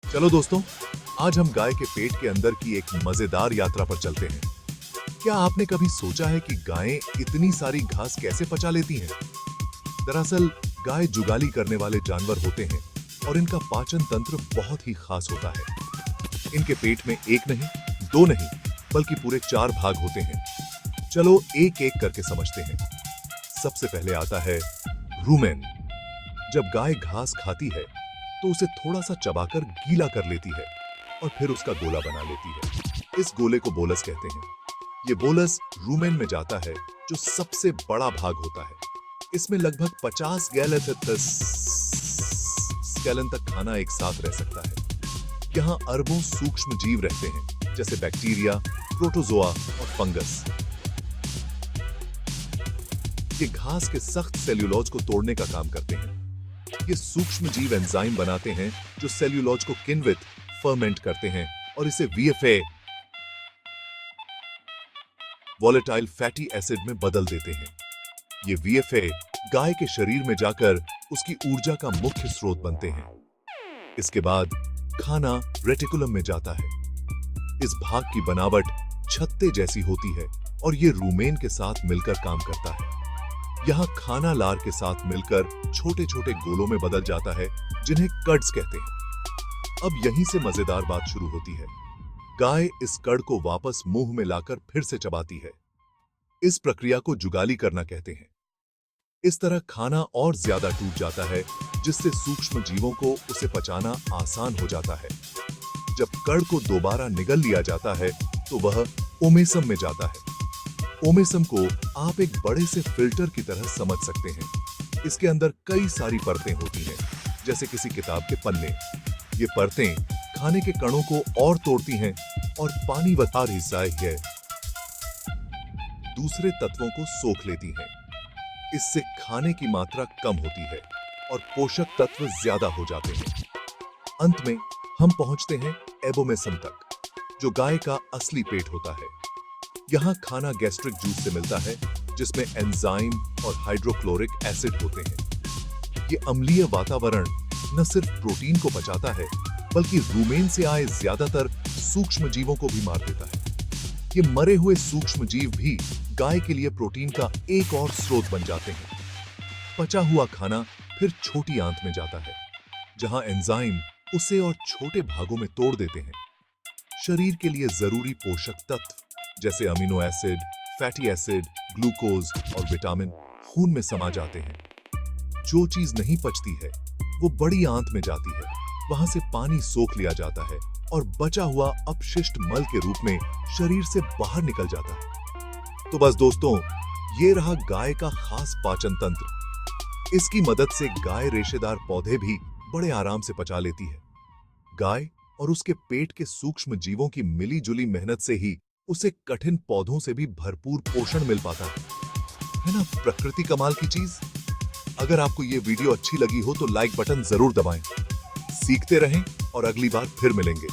चलो दोस्तों, आज हम गाय के पेट के अंदर की एक मजेदार यात्रा पर चलते हैं। क्या आपने कभी सोचा है कि गायें इतनी सारी घास कैसे पचा लेती हैं? दरअसल गाय जुगाली करने वाले जानवर होते हैं और इनका पाचन तंत्र बहुत ही खास होता है। इनके पेट में एक नहीं, दो नहीं, बल्कि पूरे 4 भाग होते हैं। चलो एक एक करके समझते हैं। सबसे पहले आता है रूमेन। जब गाय घास खाती है तो उसे थोड़ा सा चबाकर गीला कर लेती है और फिर उसका गोला बना लेती है। इस गोले को बोलस कहते हैं। ये बोलस रूमेन में जाता है, जो सबसे बड़ा भाग होता है। इसमें लगभग 50 गैलन तक खाना एक साथ रह सकता है। यहाँ अरबों सूक्ष्म जीव रहते हैं, जैसे बैक्टीरिया, प्रोटोजोआ और फंगस। ये घास के सख्त सेल्यूलोज को तोड़ने का काम करते हैं। ये सूक्ष्म जीव एंजाइम बनाते हैं जो सेल्यूलोज को किण्वित फर्मेंट करते हैं और इसे वीएफए वोलेटाइल फैटी एसिड में बदल देते हैं। ये वीएफए गाय के शरीर में जाकर उसकी ऊर्जा का मुख्य स्रोत बनते हैं। इसके बाद खाना रेटिकुलम में जाता है। इस भाग की बनावट छत्ते जैसी होती है और ये रूमेन के साथ मिलकर काम करता है। यहाँ खाना लार के साथ मिलकर छोटे छोटे गोलों में बदल जाता है, जिन्हें कर्ड्स कहते हैं। अब यहीं से मजेदार बात शुरू होती है। गाय इस कड़ को वापस मुंह में लाकर फिर से चबाती है। इस प्रक्रिया को जुगाली करना कहते हैं। इस तरह खाना और ज्यादा टूट जाता है, जिससे सूक्ष्म जीवों को उसे पचाना आसान हो जाता है। जब कड़ को दोबारा निगल लिया जाता है तो वह ओमेसम में जाता है। ओमेसम को आप एक बड़े से फिल्टर की तरह समझ सकते हैं। इसके अंदर कई सारी परतें होती हैं, जैसे किसी किताब के पन्ने। ये परतें खाने के कणों को और तोड़ती हैं और पानी वतार हिस्सा है दूसरे तत्वों को सोख लेती हैं। इससे खाने की मात्रा कम होती है और पोषक तत्व ज्यादा हो जाते हैं। अंत में हम पहुंचते हैं एबोमेसम तक, जो गाय का असली पेट होता है। यहाँ खाना गैस्ट्रिक जूस से मिलता है, जिसमें एंजाइम और हाइड्रोक्लोरिक एसिड होते हैं। ये अम्लीय वातावरण न सिर्फ प्रोटीन को पचाता है, बल्कि रूमेन से आए ज्यादातर सूक्ष्म जीवों को भी मार देता है। ये मरे हुए सूक्ष्म जीव भी गाय के लिए प्रोटीन का एक और स्रोत बन जाते हैं। पचा हुआ खाना फिर छोटी आंत में जाता है, जहां एंजाइम उसे और छोटे भागों में तोड़ देते हैं। शरीर के लिए जरूरी पोषक तत्व जैसे amino acid, fatty acid, glucose और विटामिन खून में समा जाते हैं। जो चीज नहीं पचती है वो बड़ी आंत में जाती है। वहां से पानी सोख लिया जाता है और बचा हुआ अपशिष्ट मल के रूप में शरीर से बाहर निकल जाता है। तो बस दोस्तों, ये रहा गाय का खास पाचन तंत्र। इसकी मदद से गाय रेशेदार पौधे भी बड़े आराम से पचा लेती है। गाय और उसके पेट के सूक्ष्म जीवों की मिली जुली मेहनत से ही उसे कठिन पौधों से भी भरपूर पोषण मिल पाता है ना? प्रकृति कमाल की चीज। अगर आपको ये वीडियो अच्छी लगी हो तो लाइक बटन जरूर दबाएं। सीखते रहें और अगली बार फिर मिलेंगे।